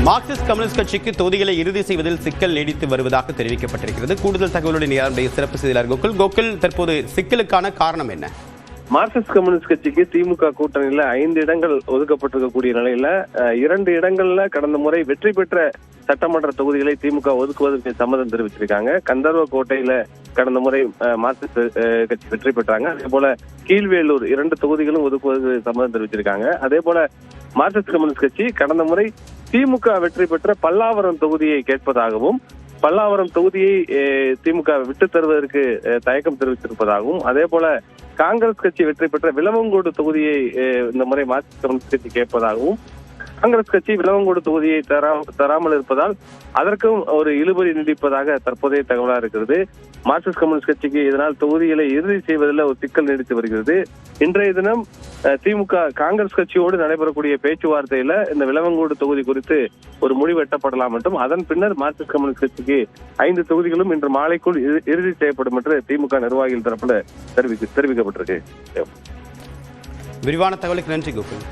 Marxist communist கட்சிக்கு தொகுதிகளை இறுதி செய்வதில் சிக்கல் நீடித்து வருவதாக தெரிவிக்கப்பட்டிருக்கிறது. கூடுதல் தகவலுடன் நம்முடைய சிறப்பு செய்தியாளர் கோகுல், தற்போது சிக்கலுக்கான காரணம் என்ன? மார்க்சிஸ்ட் கம்யூனிஸ்ட் கட்சிக்கு திமுக கூட்டணியில 5 இடங்கள் ஒதுக்கப்பட்டிருக்கக்கூடிய நிலையில 2 இடங்கள்ல கடந்த முறை வெற்றி பெற்ற சட்டமன்ற தொகுதிகளை திமுக ஒதுக்குவதற்கு சம்மதம் தெரிவிச்சிருக்காங்க. கந்தர்வ கோட்டையில கடந்த முறை மார்க்சிஸ்ட் கட்சி வெற்றி பெற்றாங்க. அதே போல கீழ்வேலூர் 2 தொகுதிகளும் ஒதுக்குவதற்கு சம்மதம் தெரிவிச்சிருக்காங்க. அதே போல மார்க்சிஸ்ட் கம்யூனிஸ்ட் கட்சி கடந்த முறை திமுக வெற்றி பெற்ற பல்லாவரம் தொகுதியை கேட்பதாகவும், பல்லாவரம் தொகுதியை திமுக விட்டு தருவதற்கு தயக்கம் தெரிவித்திருப்பதாகவும், அதே போல காங்கிரஸ் கட்சி வெற்றி பெற்ற விளவங்கோடு தொகுதியை இந்த முறை மார்க்சிஸ்ட் கம்யூனிஸ்ட் கட்சி கேட்பதாகவும், காங்கிரஸ் கட்சி விளவங்கோடு தொகுதியை தராமல் இருப்பதால் அதற்கும் ஒரு இழுபறி நீடிப்பதாக தற்போதைய தகவலா இருக்கிறது. மார்க்சிஸ்ட் கம்யூனிஸ்ட் கட்சிக்கு இதனால் தொகுதிகளை இறுதி செய்வதில் ஒரு சிக்கல் நீடித்து வருகிறது. இன்றைய தினம் திமுக காங்கிரஸ் கட்சியோடு நடைபெறக்கூடிய பேச்சுவார்த்தையில இந்த விளவங்கோடு தொகுதி குறித்து ஒரு முடிவு எட்டப்படலாம் என்றும், அதன் பின்னர் மார்க்சிஸ்ட் கம்யூனிஸ்ட் கட்சிக்கு 5 தொகுதிகளும் இன்று மாலைக்குள் இறுதி செய்யப்படும் என்று திமுக நிர்வாகிகள் தரப்புல தெரிவிக்கப்பட்டிருக்கு. விரிவான தகவலுக்கு நன்றி கோகுல்.